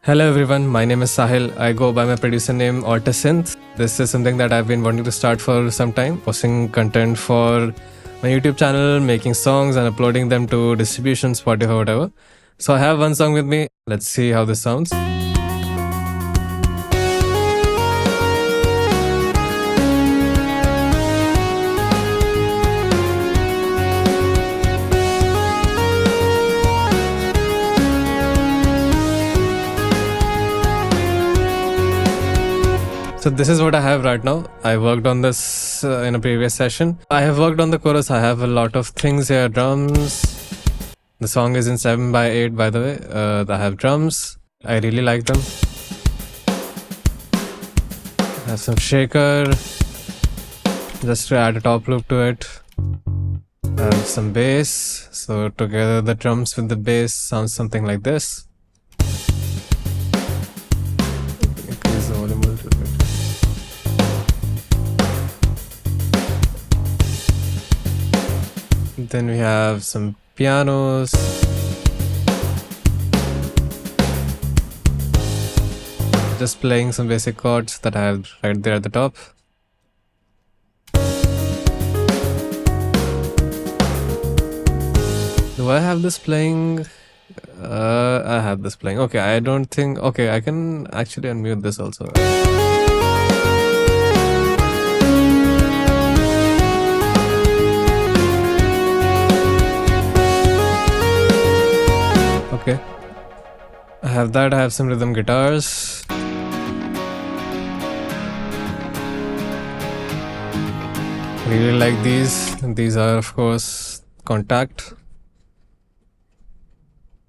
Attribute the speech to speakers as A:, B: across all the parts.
A: Hello everyone, my name is Sahil. I go by my producer name Altersynth. This is something that I've been wanting to start for some time, posting content for my YouTube channel, making songs and uploading them to distribution, Spotify, whatever. So I have one song with me. Let's see how this sounds. So this is what I have right now. I worked on this in a previous session. I have worked on the chorus. I have a lot of things here. Drums. The song is in 7/8, by the way. I have drums. I really like them. I have some shaker. Just to add a top loop to it. I have some bass. So together the drums with the bass sounds something like this. Increase the volume a little bit. Then we have some pianos. Just playing some basic chords that I have right there at the top. Do I have this playing? I have this playing. Okay, I don't think... Okay, I can actually unmute this also. Okay, I have that. I have some rhythm guitars. Really like these. These are of course Contact.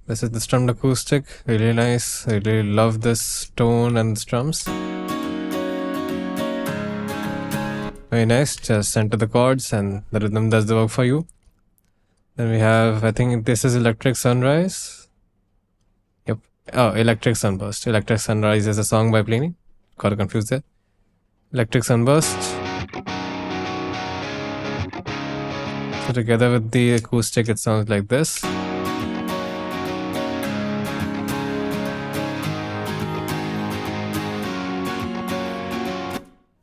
A: This is the strummed acoustic. Really nice. I really love this tone and the strums. Very nice. Just enter the chords and the rhythm does the work for you. Then we have, I think this is Electric Sunrise. Yep. Oh, Electric Sunburst. Electric Sunrise is a song by Pliny. Got confused there. Electric Sunburst. So together with the acoustic, it sounds like this.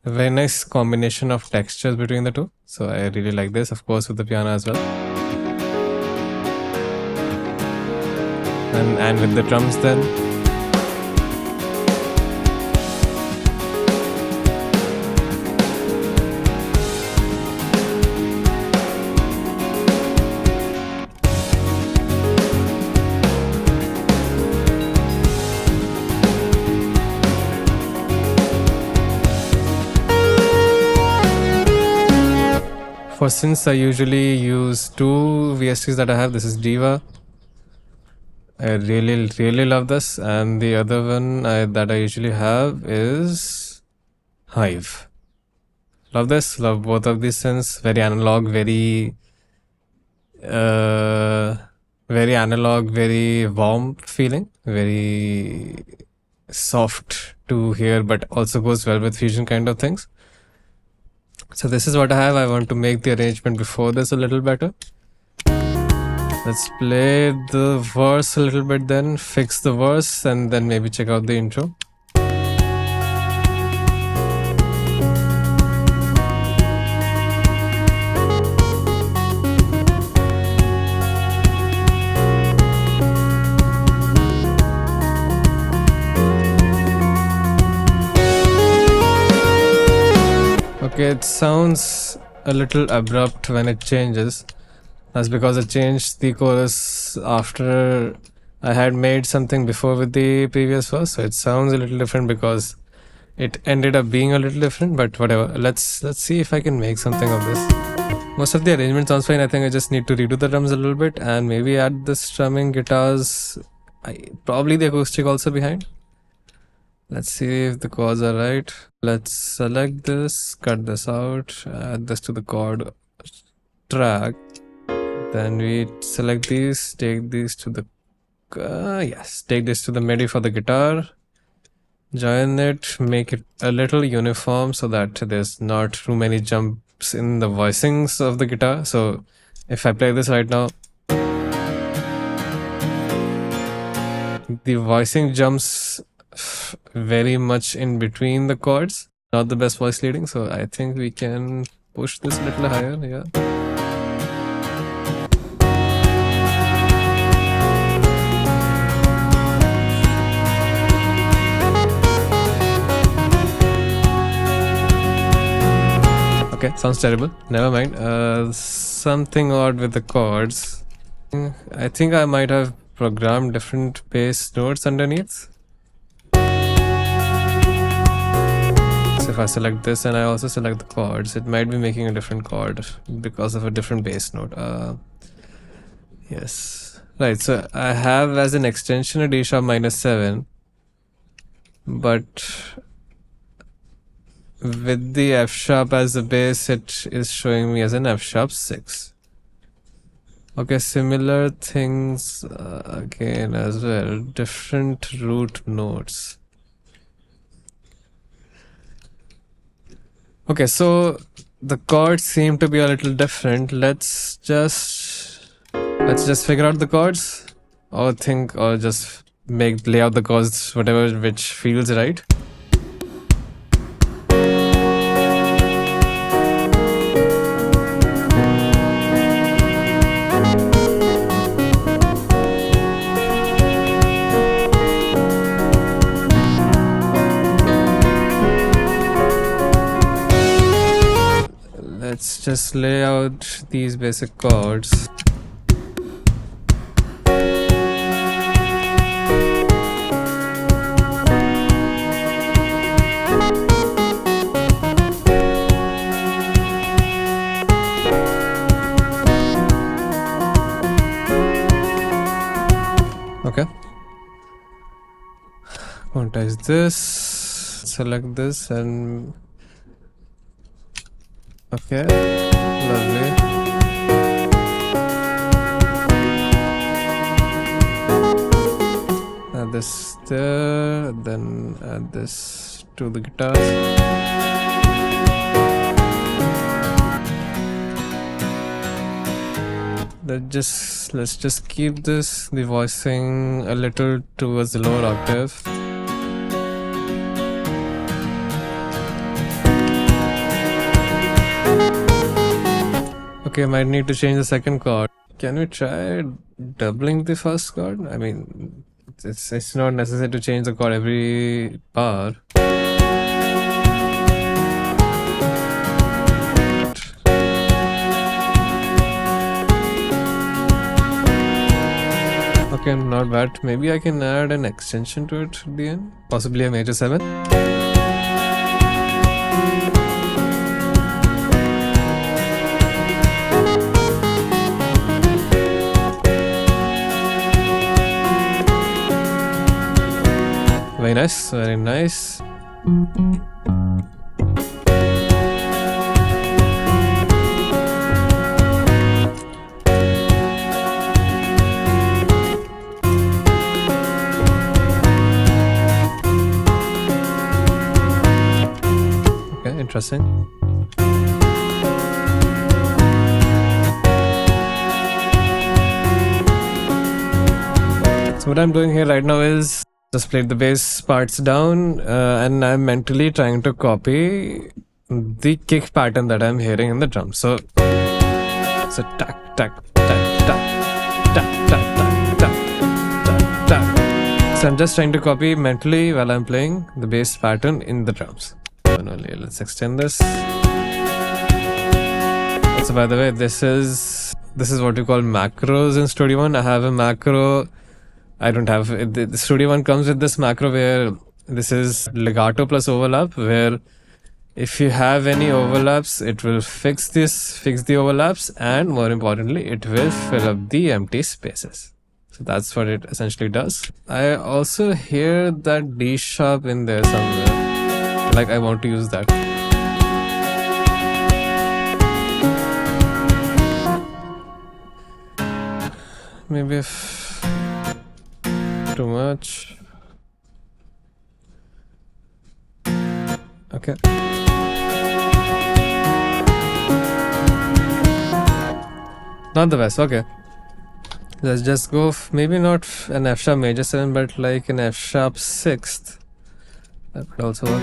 A: A very nice combination of textures between the two. So I really like this, of course, with the piano as well. And with the drums then. For synths, I usually use two VSTs that I have. This is Diva. I really love this, and the other one that I usually have is Hive. Love this, love both of these synths. Very analog, very analog, very warm feeling, very soft to hear, but also goes well with fusion kind of things. So this is what I have. I want to make the arrangement before this a little better. Let's play the verse a little bit, then fix the verse, and then maybe check out the intro. Okay, it sounds a little abrupt when it changes. That's because I changed the chorus after I had made something before with the previous verse. So it sounds a little different because it ended up being a little different, but whatever. Let's see if I can make something of this. Most of the arrangement sounds fine. I think I just need to redo the drums a little bit and maybe add the strumming guitars. Probably the acoustic also behind. Let's see if the chords are right. Let's select this, cut this out, add this to the chord track. Then we select these, take these to the take this to the MIDI for the guitar, join it, make it a little uniform so that there's not too many jumps in the voicings of the guitar. So if I play this right now, the voicing jumps very much in between the chords. Not the best voice leading, so I think we can push this a little higher. Yeah. Okay, sounds terrible. Never mind. Something odd with the chords. I think I might have programmed different bass notes underneath. So if I select this and I also select the chords, it might be making a different chord because of a different bass note. Yes. Right, so I have as an extension a D sharp -7, but with the F sharp as the bass, it is showing me as an F sharp 6. Okay, similar things again as well. Different root notes. Okay, so the chords seem to be a little different. Let's just figure out the chords, or just lay out the chords, whatever which feels right. Let's just lay out these basic chords. Okay. Quantize this, select this, and okay, lovely. Add this there, then add this to the guitars. Let's just keep the voicing a little towards the lower octave. Okay, might need to change the second chord. Can we try doubling the first chord? I mean, it's not necessary to change the chord every bar. Okay, not bad. Maybe I can add an extension to it at the end. Possibly a major 7. Very nice, very nice. Okay, interesting. So what I'm doing here right now is just played the bass parts down, and I'm mentally trying to copy the kick pattern that I'm hearing in the drums. So tack, tack, tack, tack, tack, tack, tack, tack, tack, tack. So I'm just trying to copy mentally while I'm playing the bass pattern in the drums. Let's extend this. So by the way, this is what we call macros in Studio One. I have a macro. I don't have the Studio One comes with this macro where this is legato plus overlap, where if you have any overlaps, it will fix the overlaps, and more importantly, it will fill up the empty spaces. So that's what it essentially does. I also hear that D sharp in there somewhere. Like I want to use that. Maybe if too much. Okay. Not the best. Okay. Let's just go, maybe not an F sharp major 7, but like an F sharp 6th. That would also work.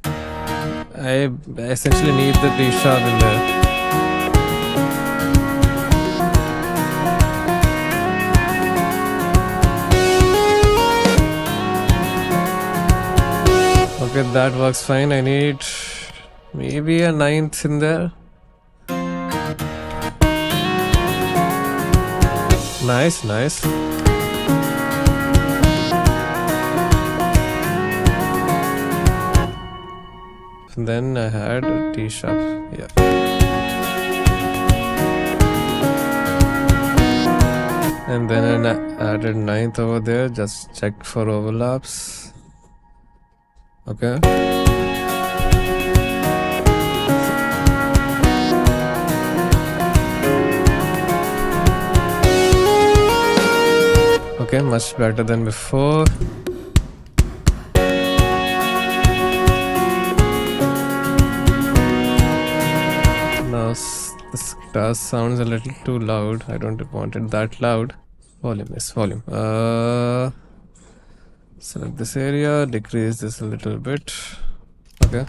A: I essentially need the D sharp in there. Okay, that works fine. I need maybe a 9th in there. Nice, nice. And then I had a D sharp, yeah. And then I added 9th over there, just check for overlaps. Okay. Okay, much better than before. Now this guitar sounds a little too loud. I don't want it that loud. Volume is volume. Select this area, decrease this a little bit. Okay.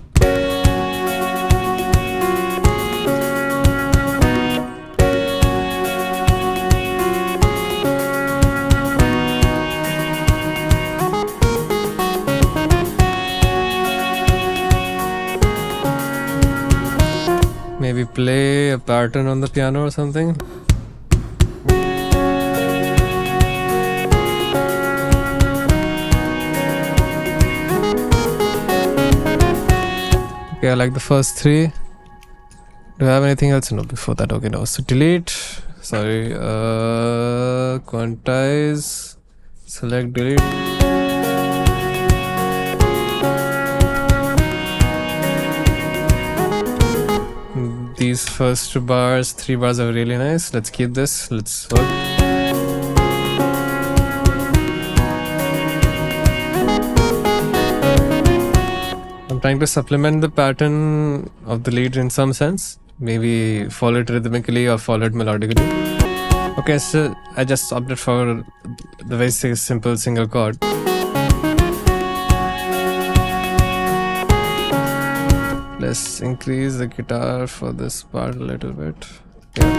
A: Maybe play a pattern on the piano or something. Okay, I like the first 3. Do I have anything else? No, before that. Okay, no. So delete. Sorry. Quantize. Select, delete. These first 3 bars are really nice. Let's keep this. Let's work. I'm trying to supplement the pattern of the lead in some sense. Maybe follow it rhythmically or follow it melodically. Okay, so I just opted for the very simple single chord. Let's increase the guitar for this part a little bit. Yeah.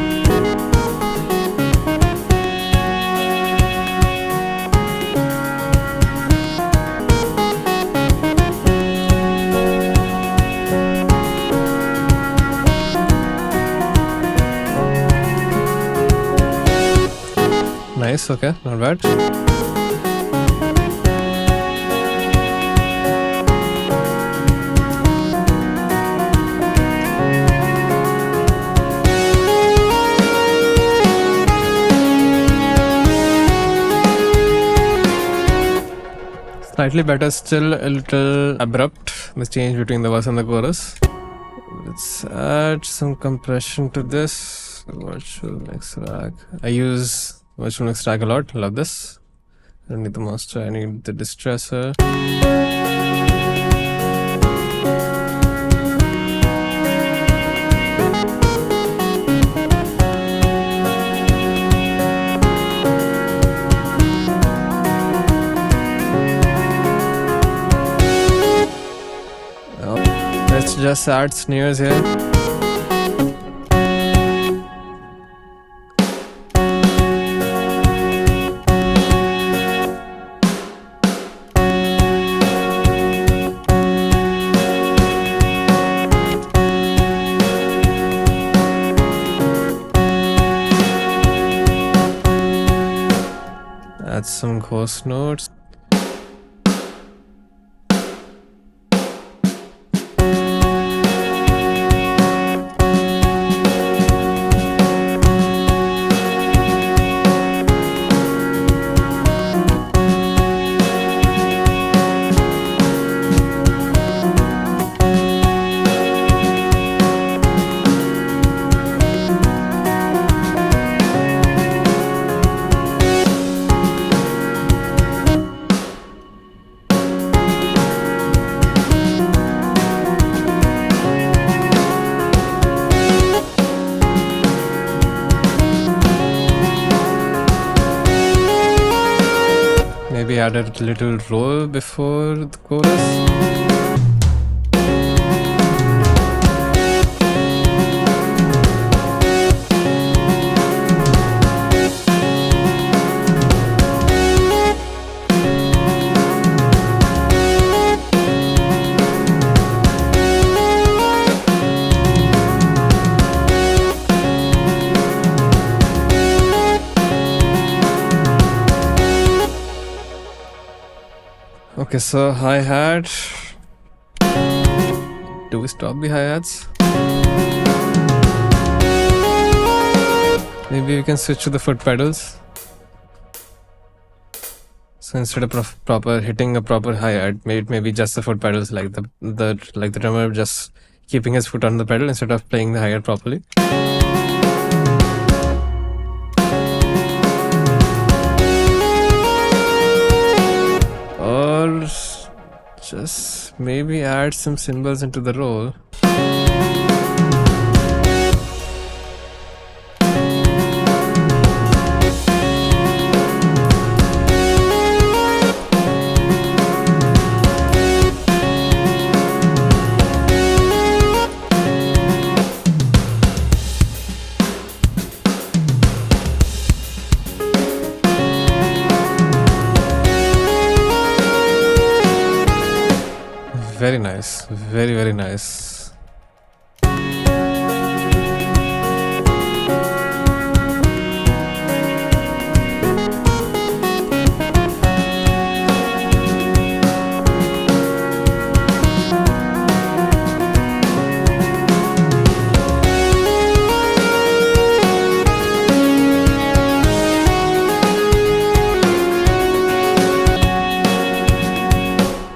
A: Nice, okay, not bad. Slightly better, still a little abrupt, the change between the verse and the chorus. Let's add some compression to this. Virtual mix rack. I use virtual mix rack a lot, love this. I don't need the master, I need the distressor. Let's just add snares here. Add some ghost notes. add a little roll before the chorus. Okay, so hi-hat. Do we stop the hi-hats? Maybe we can switch to the foot pedals. So instead of proper hitting a proper hi-hat, maybe just the foot pedals, like the drummer just keeping his foot on the pedal instead of playing the hi-hat properly. Or just maybe add some cymbals into the roll. Very nice, very nice.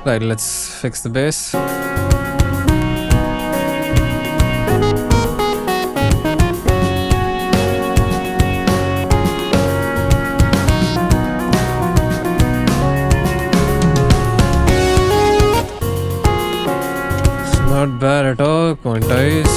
A: Right, let's fix the bass. It's not bad at all, quantize.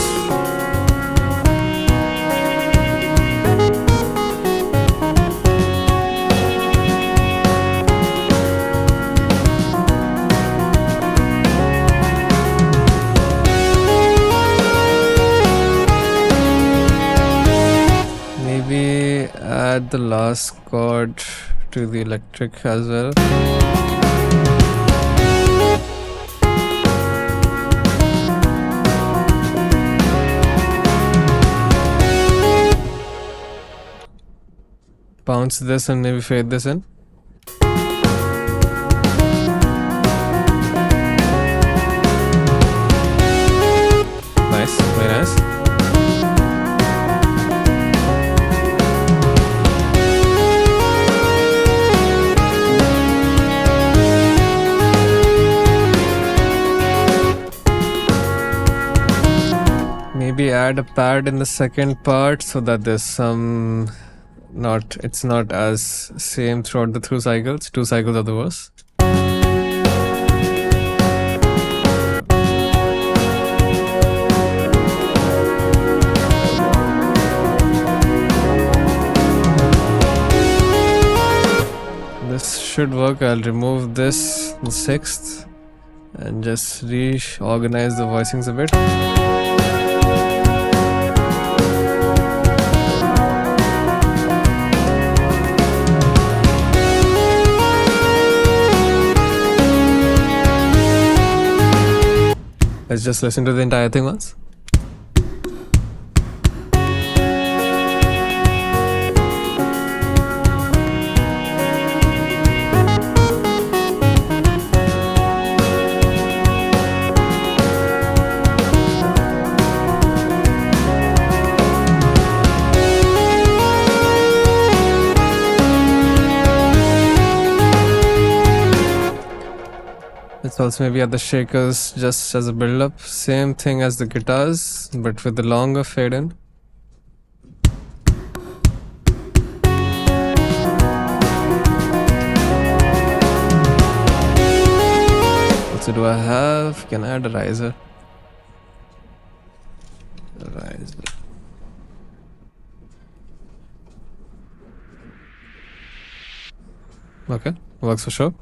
A: Add the last chord to the electric as well. Bounce this and maybe fade this in. Nice, very nice. Maybe add a pad in the second part so that there's some it's not as same throughout the two cycles of the verse. This should work. I'll remove this, the sixth, and just reorganize the voicings a bit. Let's just listen to the entire thing once. Let's also maybe add the shakers just as a build-up. Same thing as the guitars, but with the longer fade in. Also, do I have? Can I add a riser? Okay. Works for sure.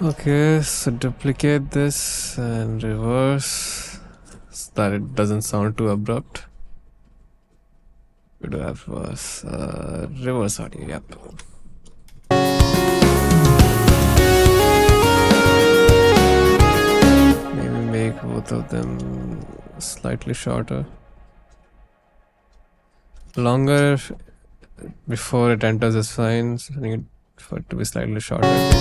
A: Okay, so duplicate this and reverse so that it doesn't sound too abrupt. We do have reverse audio, yep. Maybe make both of them slightly shorter. Longer before it enters is fine, so I need for it to be slightly shorter.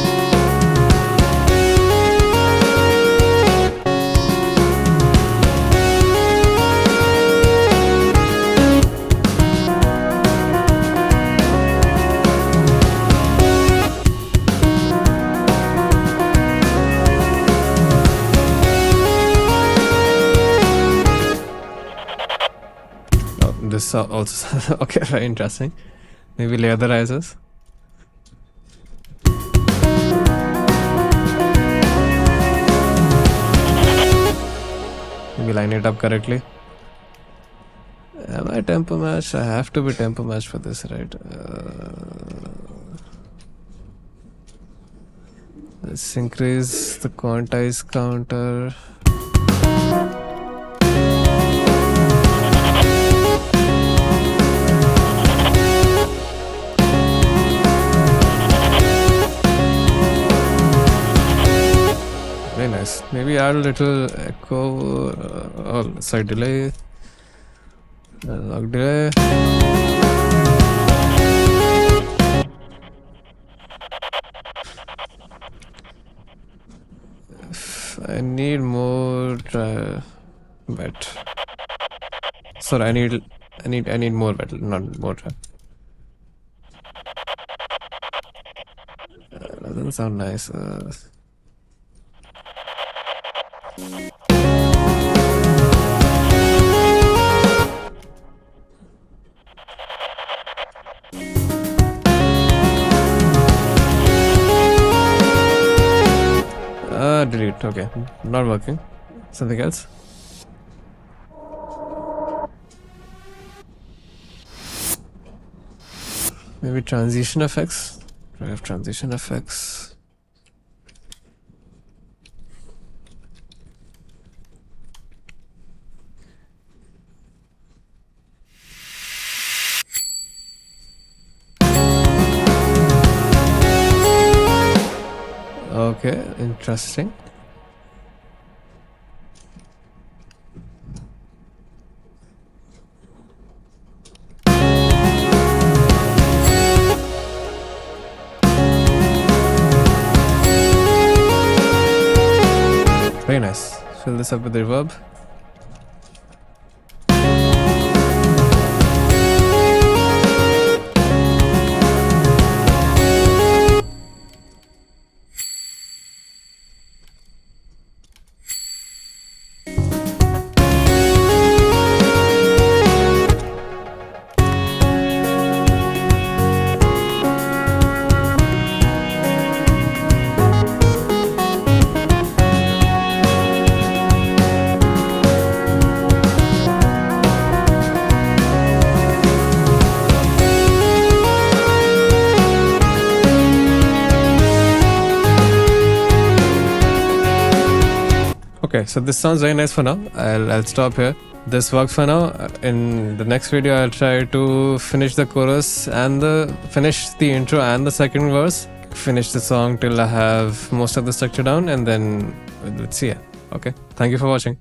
A: This also okay, very interesting. Maybe layer the rises. Maybe line it up correctly. Am I tempo matched? I have to be tempo matched for this, right? Let's increase the quantize counter. Very nice. Maybe add a little echo or side delay. Log delay. I need more wet. Sorry, I need more wet, not more dry. Doesn't sound nice. Delete. Okay, not working. Something else. Maybe transition effects. Do I have transition effects? Okay, interesting. Very nice. Fill this up with reverb. Okay, so this sounds very nice for now. I'll stop here. This works for now. In the next video, I'll try to finish the chorus and finish the intro and the second verse. Finish the song till I have most of the structure down, and then let's see. Okay, thank you for watching.